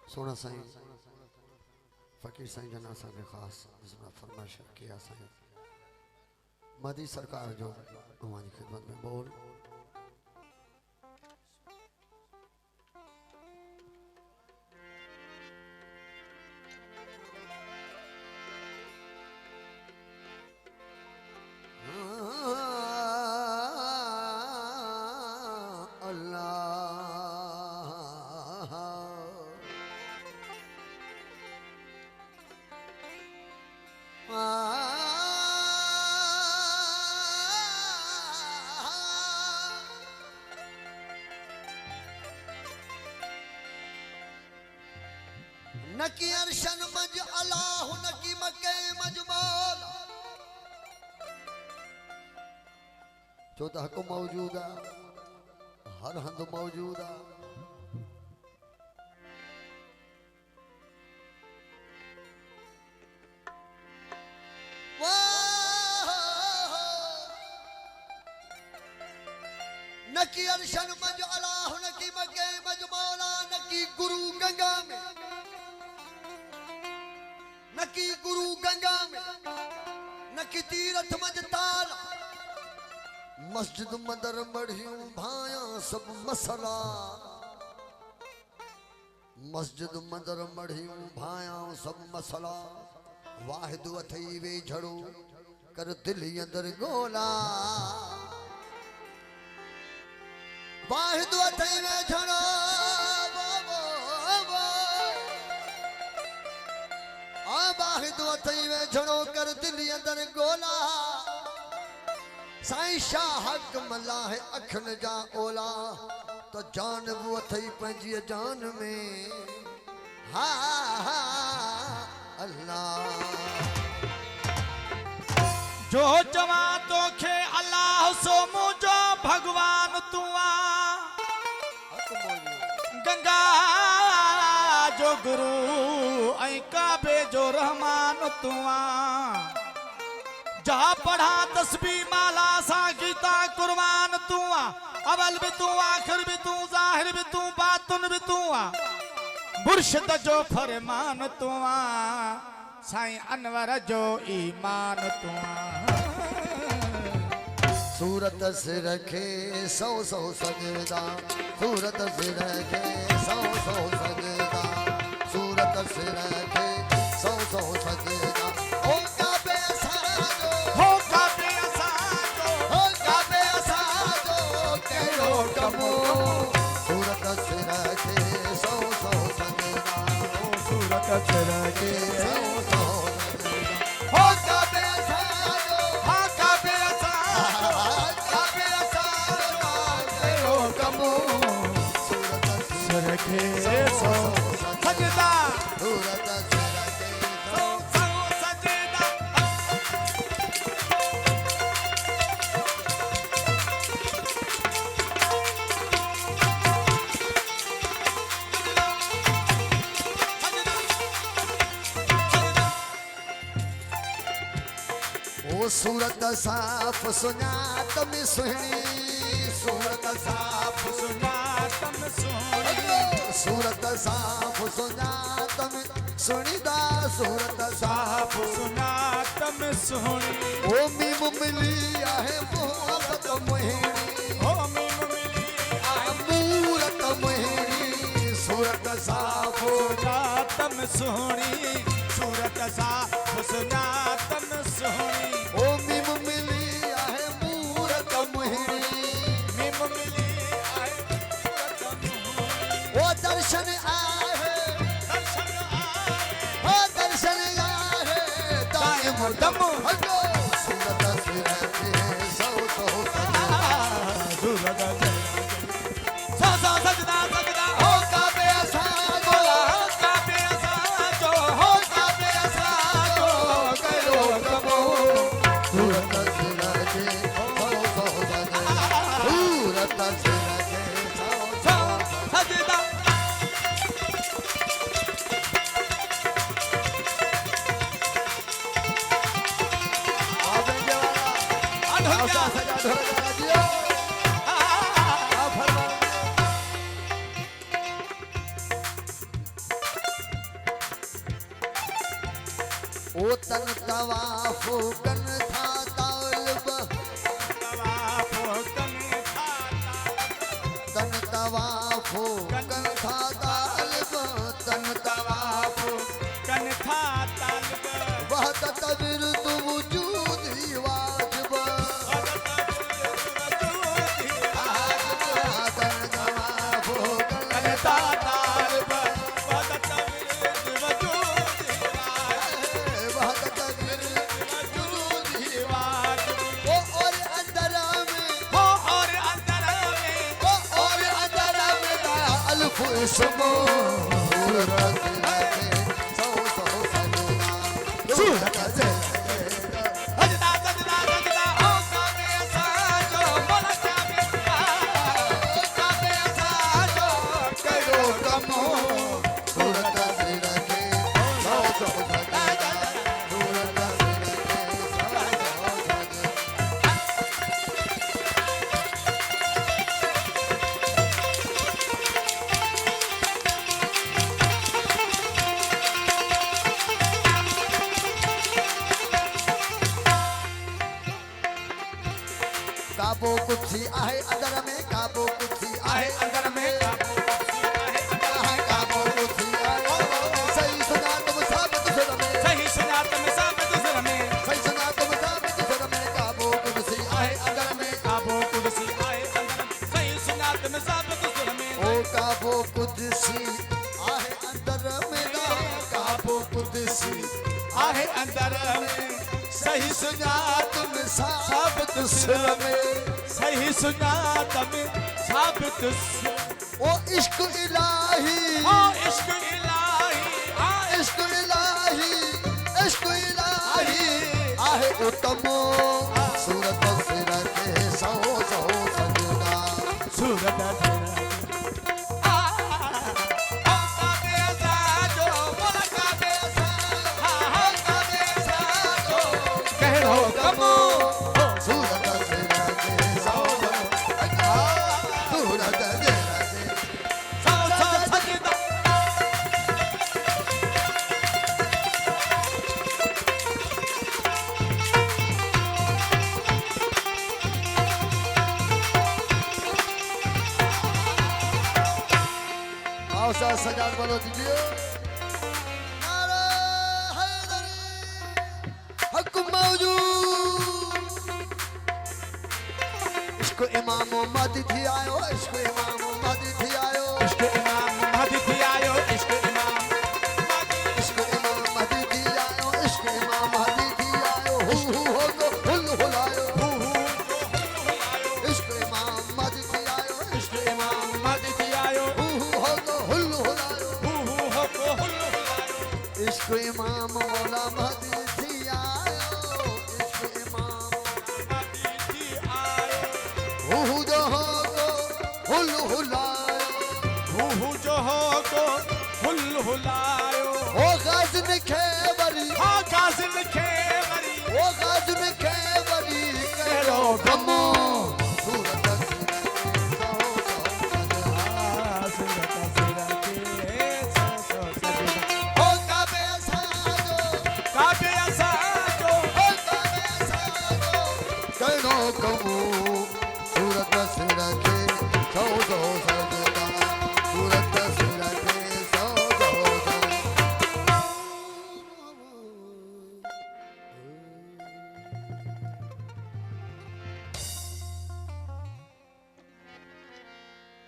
सोना साईं फकीर साईं जन असांखे ख़ासि फरमाइश किया साईं मदी सरकार जो हमारी खिदमत में बोल नकी अरशन मज अल्लाह नकी मक्के मजमूल जो तो हक मौजूद है हर हंद मौजूद है नकी अरशन मज अल्लाह नकी मक्के मजमूला नकी गुरु गंगा में नकी गुरु गंगा में नकी तीरथ मज ताल मस्जिद मंदर मढ़ियों भाया सब मसला मस्जिद मंदर मढ़ियों भाया सब मसला वाहिद अथई वे झड़ो कर दिल अंदर गोला वाहिद अथई वे झड़ो वाहिद अथई वे झड़ो कर दिल अंदर गोला साईं शाह हक मला है अखन जा ओला तो जान वो अथई पंजी जान में हा हा अल्लाह जो जवा तो खे अल्लाह सो मुझो भगवान तुआ गंगा जो गुरु ऐं काबे जो रहमान तुआ जहाँ पढ़ा तस्बीह माला सा गीता कुर्बान तुआ अवल भी तू आखिर भी तू जाहिर भी तू बातुन भी तू मुर्शिद जो फरमान तुआ साईं अनवर जो ईमान तुआ सूरत से रखे सौ सौ सजदा सूरत से रखे सौ सौ सजदा सूरत से रखे सौ सौ सजदा ओ काबे साजो हो काबे साजो ओ काबे साजो केरो कमो सूरत से रखे सौ सौ सजदा सूरत से रखे सौ सौ सजदा ओ काबे साजो हा काबे साजो काबे साजो केरो कमो सूरत से रखे सौ सजदा सूरत से रखे सौ सौ सजदा ओ सूरत साफ सुञात में सुहिणी सूरत साफ सुना तम सोनी सूरत साफ सुञात में सुणीदा सूरत साफ सुना तम सोनी ओ मीम मिली आहे मोहब्बत मोहिणी हो मीम मिली मूरत मोहिणी सूरत साफ सुना तम सोनी सूरत सा सुना तम सोनी ओ मीम मिली आहे मूरत मोहिणी मीम मिली आए सूरत मोनी ओ दर्शन आहे दर्शन आए ओ दर्शन आहे दायम दम हगो सूरत से रखे सौ सौ सूरत सा सा सजदा सजदा हो काबे साजो हो काबे साजो हो काबे साजो करो कबो सूरत से रखे सौ सौ सूरत से रखे सौ सा सौ सजदा आवे जवारा आशा सजा धर जरा दियो आ फरमा ओ तन तवाफो कन था तालब तन तवाफो कन था तालब तन तवाफो वहद तबिर तु वजूद ही वाजिब तन तवाफो कन था तालब वहद तबिर वजूद ही वाजिब ओ और अंदर में ओ और अंदर में दा अल्फ इसमो सूरत से काबो कुछी आहे अंदर में काबो कुछी आहे अंदर में काबो कुछी आहे सही सुना तुम साबित सुर में सही सुना तुम साबित सुर में काबो कुछी आहे अंदर में ओ काबो कुछी आहे अंदर में सही सुना तुम साबित सुर में काबो कुछी आहे अंदर में काबो कुछी आहे अंदर में सही सुना तुम साबित सुर में ओ इश्क इलाही आहे उत्तमो सूरत सिर के सौ सजदा सूरत सजाद बोलो दीजिए नारे हैदरी हक मौजूद इसको इमाम महदी थी आयो इसको इमाम महदी थी आयो इसको इमाम महदी थी आयो इसको इमाम महदी थी आयो इसको इमाम महदी थी आयो हु हो गो हुल हुलायो इसको इमाम महदी थी आयो इसको इमाम महदी थी आयो हु हो गो हुल हुलायो इसको इमाम मौला महदी